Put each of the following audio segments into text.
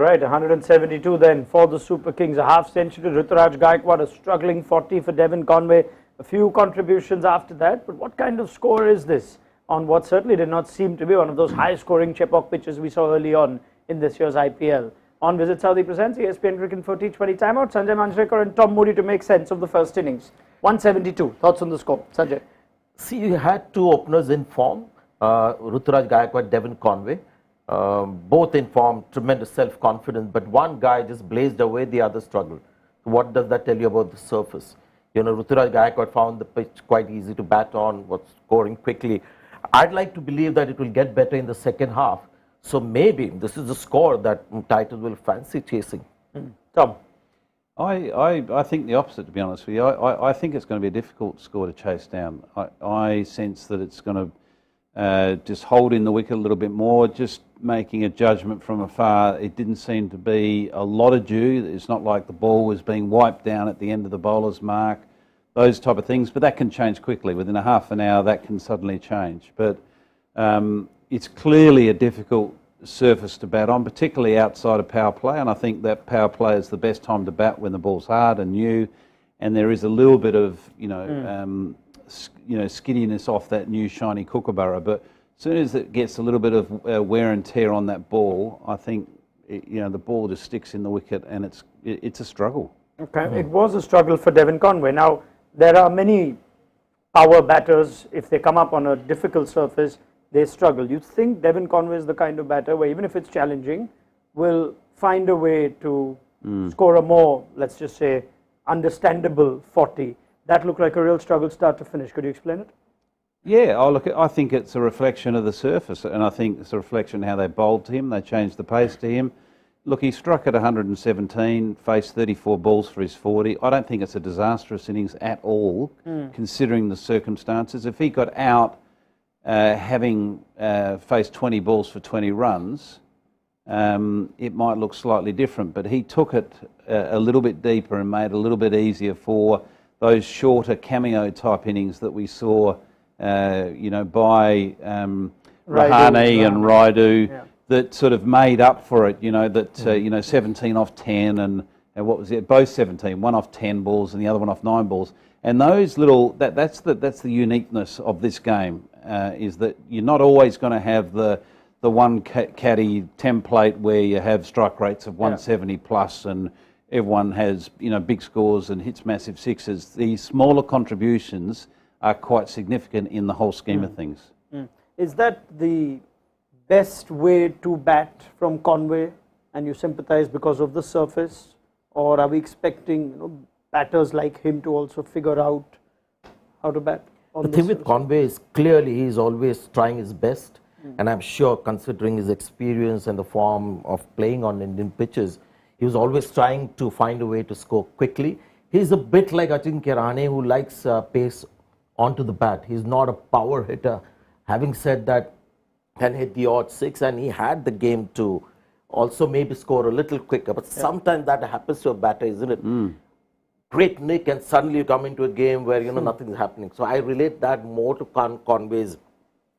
right, 172 then for the Super Kings. A half century. Ruturaj Gaikwad, a struggling 40 for Devon Conway. A few contributions after that. But what kind of score is this on what certainly did not seem to be one of those high-scoring Chepauk pitches we saw early on in this year's IPL? On Visit Saudi presents ESPNcricinfo T20 Timeout. Sanjay Manjrekar and Tom Moody to make sense of the first innings. 172. Thoughts on the score, Sanjay? See, you had two openers in form, Ruturaj Gaikwad, Devon Conway. Both in form, tremendous self-confidence, but one guy just blazed away, the other struggled. So what does that tell you about the surface? You know, Ruturaj Gaikwad found the pitch quite easy to bat on, was scoring quickly. I'd like to believe that it will get better in the second half. So maybe this is the score that Titans will fancy chasing. Tom? I think the opposite, to be honest with you. I think it's going to be a difficult score to chase down. I sense that it's going to just hold in the wicket a little bit more, just making a judgment from afar. It didn't seem to be a lot of dew. It's not like the ball was being wiped down at the end of the bowler's mark, those type of things. But that can change quickly. Within a half an hour, that can suddenly change. But it's clearly a difficult surface to bat on, particularly outside of power play. And I think that power play is the best time to bat when the ball's hard and new. And there is a little bit of, skiddiness off that new shiny kookaburra. But as soon as it gets a little bit of wear and tear on that ball, I think the ball just sticks in the wicket, and it's a struggle. Okay, it was a struggle for Devon Conway. Now there are many power batters. If they come up on a difficult surface, they struggle. You think Devon Conway is the kind of batter where even if it's challenging, will find a way to score a more, let's just say, understandable 40? That looked like a real struggle start to finish. Could you explain it? Yeah, I think it's a reflection of the surface, and I think it's a reflection of how they bowled to him. They changed the pace to him. Look, he struck at 117, faced 34 balls for his 40. I don't think it's a disastrous innings at all, considering the circumstances. If he got out having faced 20 balls for 20 runs, it might look slightly different, but he took it a little bit deeper and made it a little bit easier for those shorter cameo type innings that we saw by Rahane and Raidu, that sort of made up for it, 17 off 10 and what was it, both 17, one off 10 balls and the other one off 9 balls. And those little, that's the uniqueness of this game, is that you're not always going to have the one caddy template where you have strike rates of 170 plus and everyone has big scores and hits massive sixes. The smaller contributions are quite significant in the whole scheme of things. Is that the best way to bat from Conway, and you sympathise because of the surface, or are we expecting batters like him to also figure out how to bat? The thing with Conway is clearly he's always trying his best, and I'm sure considering his experience and the form of playing on Indian pitches, he was always trying to find a way to score quickly. He's a bit like Ajinkya Rahane, who likes pace onto the bat. He's not a power hitter. Having said that, can hit the odd 6, and he had the game to also maybe score a little quicker. But sometimes that happens to a batter, isn't it? Great nick, and suddenly you come into a game where nothing's happening. So I relate that more to Conway's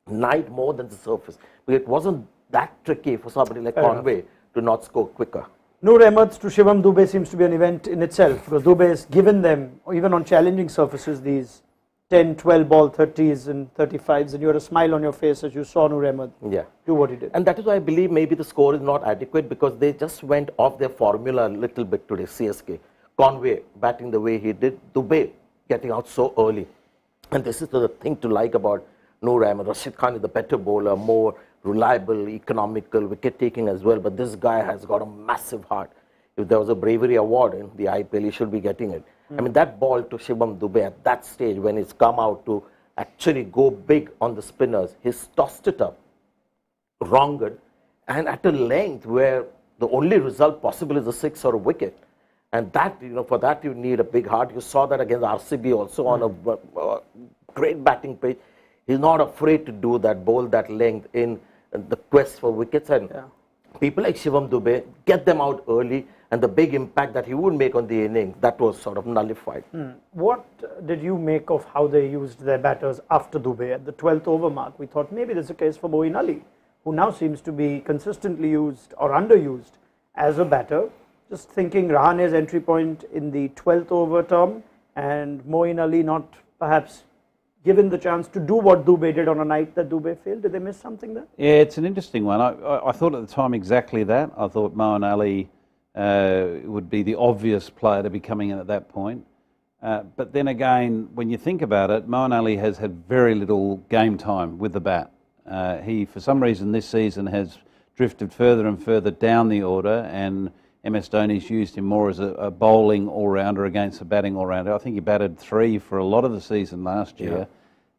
night more than the surface. But it wasn't that tricky for somebody like Conway to not score quicker. Noor Ahmed's to Shivam Dube seems to be an event in itself, because Dube has given them, even on challenging surfaces, these 10, 12 ball 30s and 35s, and you had a smile on your face as you saw Noor Ahmed do what he did. And that is why I believe maybe the score is not adequate, because they just went off their formula a little bit today, CSK. Conway batting the way he did, Dube getting out so early. And this is the thing to like about Noor Ahmed. Rashid Khan is the better bowler, more reliable, economical, wicket-taking as well. But this guy has got a massive heart. If there was a bravery award in the IPL, he should be getting it. I mean, that ball to Shivam Dube at that stage, when it's come out to actually go big on the spinners, he's tossed it up, wronged, and at a length where the only result possible is a 6 or a wicket. And that, for that you need a big heart. You saw that against RCB also on a great batting pitch. He's not afraid to do that, bowl that length in the quest for wickets. And people like Shivam Dube, get them out early, and the big impact that he would make on the innings, that was sort of nullified. What did you make of how they used their batters after Dube? At the 12th over mark, we thought maybe there's a case for Moin Ali, who now seems to be consistently used or underused as a batter, just thinking Rahane's entry point in the 12th over term and Moin Ali not perhaps given the chance to do what Dube did on a night that Dube failed? Did they miss something there? Yeah, it's an interesting one. I thought at the time exactly that. I thought Moin Ali would be the obvious player to be coming in at that point. But then again, when you think about it, Moin Ali has had very little game time with the bat. He, for some reason this season, has drifted further and further down the order, and MS Dhoni's used him more as a bowling all-rounder against a batting all-rounder. I think he batted 3 for a lot of the season last year,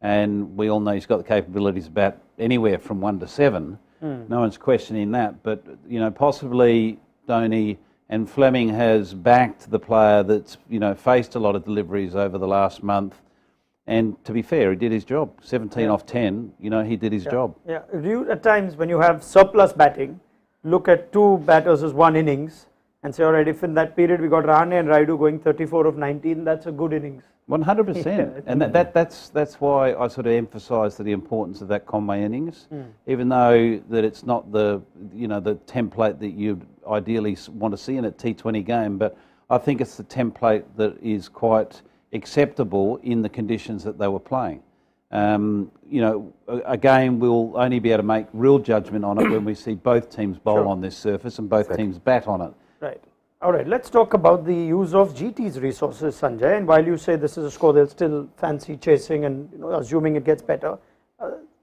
and we all know he's got the capabilities to bat anywhere from 1 to 7. No one's questioning that, but you know, possibly Dhoni and Fleming has backed the player that's faced a lot of deliveries over the last month. And to be fair, he did his job. 17 off 10, he did his job. Yeah, do you, at times when you have surplus batting, look at 2 batters as 1 innings and say, all right, if in that period we got Rahane and Raidu going 34 of 19, that's a good innings. 100%. And that's why I sort of emphasise the importance of that Conway innings, even though that it's not the template that you'd ideally want to see in a T20 game, but I think it's the template that is quite acceptable in the conditions that they were playing. A game we'll only be able to make real judgment on it when we see both teams bowl on this surface and both teams bat on it. Right. All right, let's talk about the use of GT's resources, Sanjay. And while you say this is a score they'll still fancy chasing and assuming it gets better,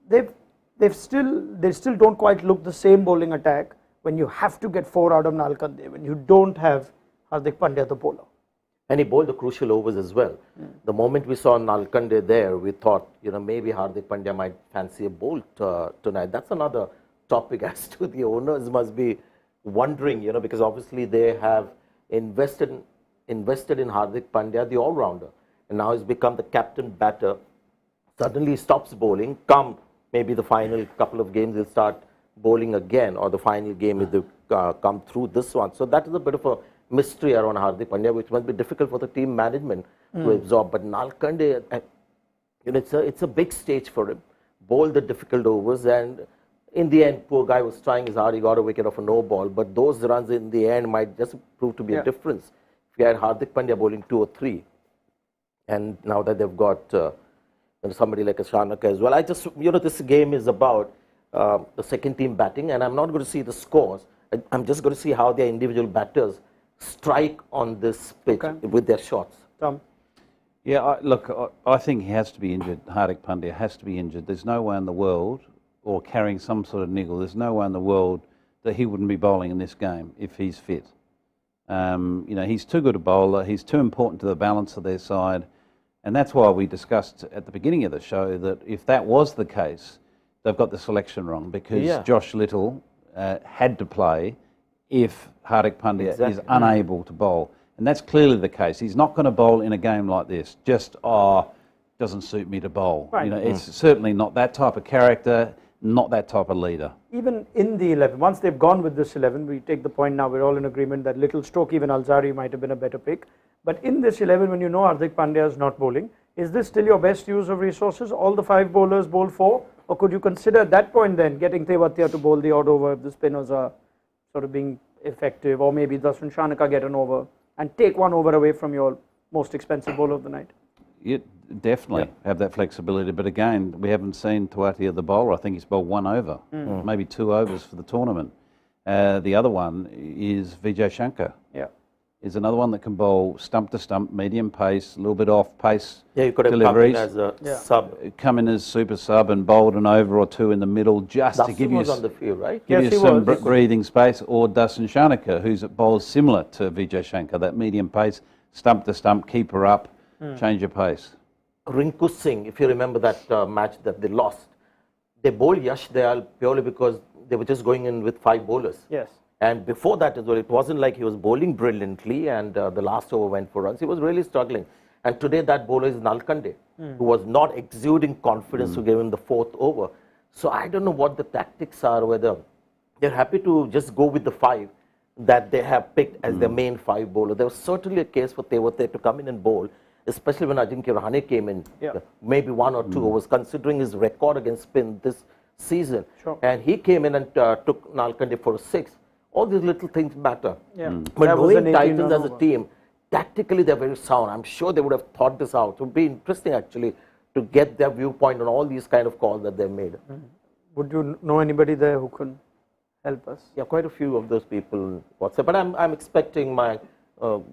they still don't quite look the same bowling attack when you have to get 4 out of Nalkande, when you don't have Hardik Pandya the bowler. And he bowled the crucial overs as well. The moment we saw Nalkande there, we thought, maybe Hardik Pandya might fancy a bolt tonight. That's another topic as to the owners must be wondering, because obviously they have invested in Hardik Pandya, the all-rounder. And now he's become the captain batter. Suddenly he stops bowling. Come maybe the final couple of games, he'll start bowling again, or the final game if they come through this one. So that is a bit of a mystery around Hardik Pandya, which must be difficult for the team management to absorb. But Nalkande, it's a big stage for him. Bowl the difficult overs, and in the end, poor guy was trying his hard. He got a wicket off a no ball, but those runs in the end might just prove to be a difference. If you had Hardik Pandya bowling 2 or 3, and now that they've got somebody like a Raunak as well, I just this game is about the second team batting, and I'm not going to see the scores. I'm just going to see how their individual batters strike on this pitch with their shots. Tom? Yeah, I think he has to be injured. Hardik Pandya has to be injured. There's no way in the world, or carrying some sort of niggle, there's no way in the world that he wouldn't be bowling in this game if he's fit. He's too good a bowler. He's too important to the balance of their side. And that's why we discussed at the beginning of the show that if that was the case, they've got the selection wrong, because Josh Little had to play if Hardik Pandya is unable to bowl. And that's clearly the case. He's not going to bowl in a game like this, just, doesn't suit me to bowl. Right. It's certainly not that type of character, not that type of leader. Even in the 11, once they've gone with this 11, we take the point now, we're all in agreement that Little, Stoke, even Alzari might have been a better pick. But in this 11, when Hardik Pandya is not bowling, is this still your best use of resources? All the 5 bowlers bowl 4? Or could you consider at that point then getting Tewatia to bowl the odd over if the spinners are sort of being effective, or maybe Daswin Shanaka get an over and take 1 over away from your most expensive bowler of the night? You definitely have that flexibility, but again, we haven't seen Tewatia the bowler. I think he's bowled 1 over, maybe 2 overs for the tournament. The other one is Vijay Shankar. Yeah. Is another one that can bowl stump to stump, medium pace, a little bit off pace. Yeah, you could have deliveries. come in as a sub. Come in as super sub and bowled an over or 2 in the middle, just to give you was on the field, right? Give you some breathing space. Or Daswin Shanaka, who's bowls similar to Vijay Shankar, that medium pace, stump to stump, keep her up, change your pace. Rinku Singh, if you remember that match that they lost, they bowled Yash Dayal purely because they were just going in with 5 bowlers. Yes. And before that as well, it wasn't like he was bowling brilliantly and the last over went for runs. He was really struggling. And today that bowler is Nalkande, who was not exuding confidence to give him the 4th over. So I don't know what the tactics are, whether they're happy to just go with the 5 that they have picked as their main 5 bowler. There was certainly a case for Tewatia to come in and bowl, especially when Ajinkya Rahane came in, maybe 1 or 2 overs, considering his record against spin this season. Sure. And he came in and took Nalkande for a 6. All these little things matter. Yeah. But That was an knowing 18 Titans run as a over. team, tactically they're very sound. I'm sure they would have thought this out. It would be interesting actually to get their viewpoint on all these kind of calls that they've made. Would you know anybody there who can help us? Yeah, quite a few of those people in WhatsApp. But I'm expecting my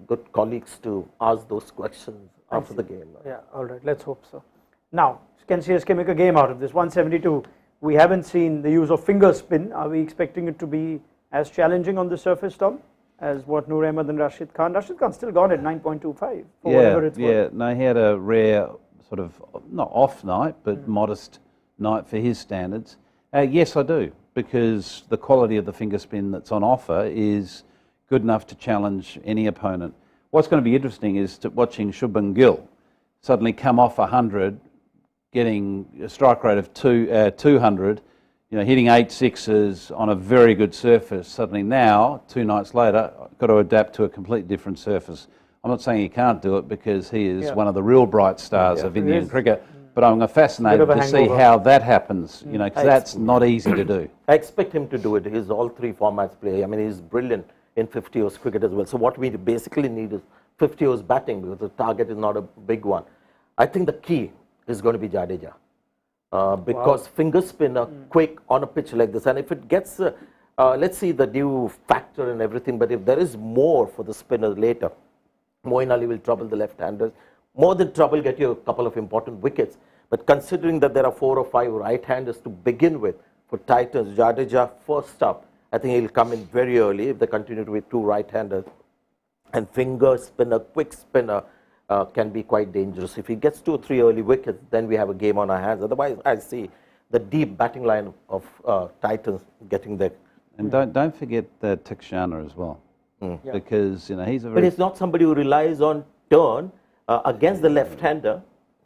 good colleagues to ask those questions after the game. Yeah, all right, let's hope so. Now, can CSK make a game out of this? 172, we haven't seen the use of finger spin. Are we expecting it to be as challenging on the surface, Tom, as what Noor Ahmed and Rashid Khan? Rashid Khan's still gone at 9.25 for whatever it's worth. No, he had a rare sort of, not off night, but modest night for his standards. Yes, I do, because the quality of the finger spin that's on offer is good enough to challenge any opponent. What's going to be interesting is watching Shubman Gill suddenly come off 100, getting a strike rate of 200, hitting 8 sixes on a very good surface. Suddenly now, 2 nights later, got to adapt to a completely different surface. I'm not saying he can't do it because he is one of the real bright stars of Indian cricket, but I'm fascinated to see how that happens, because that's not easy to do. I expect him to do it. He's all 3 formats play. I mean, he's brilliant in 50 overs cricket as well. So what we basically need is 50 overs batting because the target is not a big one. I think the key is going to be Jadeja because finger spin are quick on a pitch like this. And if it gets, let's see the new factor and everything, but if there is more for the spinner later, Moin Ali will trouble the left-handers. More than trouble, get you a couple of important wickets. But considering that there are 4 or 5 right-handers to begin with for Titans, Jadeja first up, I think he'll come in very early if they continue to be 2 right-handers. And finger spinner, quick spinner can be quite dangerous. If he gets 2 or 3 early wickets, then we have a game on our hands. Otherwise, I see the deep batting line of Titans getting there. And don't forget Tikshana as well, because he's a very... But he's not somebody who relies on turn against the left-hander.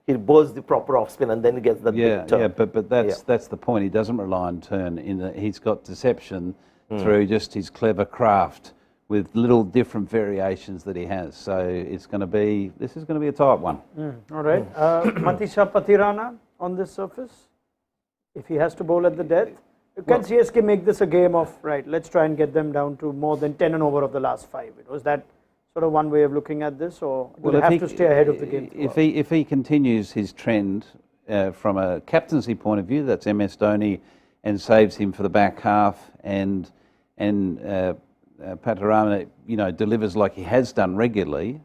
He bowls the proper off spin and then he gets the big turn. Yeah, but that's the point. He doesn't rely on turn. He's got deception through just his clever craft with little different variations that he has. So this is going to be a tight one. All right. Matisha Patirana on this surface, if he has to bowl at the death. Can CSK make this a game of, right, let's try and get them down to more than 10 and over of the last 5? Was that sort of one way of looking at this, or do they have to stay ahead of the game? If he continues his trend from a captaincy point of view, that's MS Dhoni, and saves him for the back half, and Patirana, delivers like he has done regularly,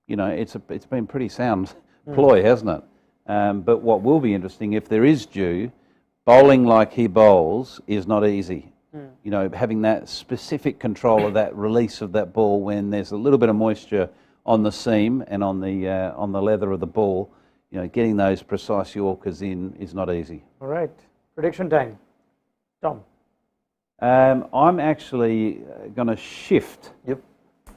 it's been pretty sound ploy, hasn't it? But what will be interesting, if there is dew, bowling like he bowls is not easy. Having that specific control of that release of that ball when there's a little bit of moisture on the seam and on the leather of the ball, getting those precise Yorkers in is not easy. All right. Prediction time. Tom. I'm actually going to shift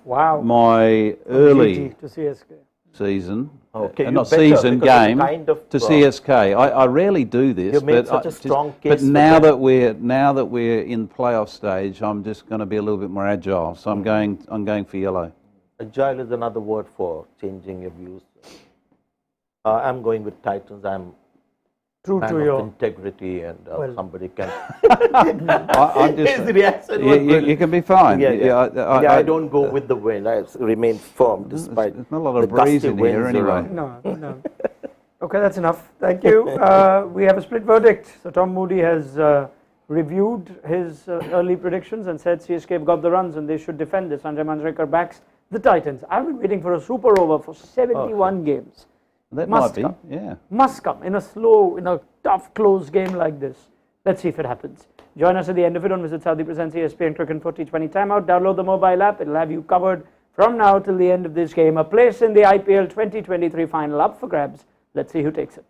my early to CSK. season, Okay, not season, game, kind of, to CSK. I rarely do this, you made such a strong case. But now that we're in the playoff stage, I'm just going to be a little bit more agile. So I'm going for yellow. Agile is another word for changing your views. I'm going with Titans. I'm true to your integrity, and somebody can. His reaction you can be fine. I don't go with the wind. I remain firm despite. There's not a lot of breeze in here anyway. No. Okay, that's enough. Thank you. We have a split verdict. So Tom Moody has reviewed his early predictions and said CSK have got the runs and they should defend this. Sanjay Manjrekar backs the Titans. I've been waiting for a super over for 71 games. That Must might come. be, yeah. Must come in a tough, close game like this. Let's see if it happens. Join us at the end of it on Visit Saudi Presents ESPNcricinfo T20 Timeout. Download the mobile app. It'll have you covered from now till the end of this game. A place in the IPL 2023 final up for grabs. Let's see who takes it.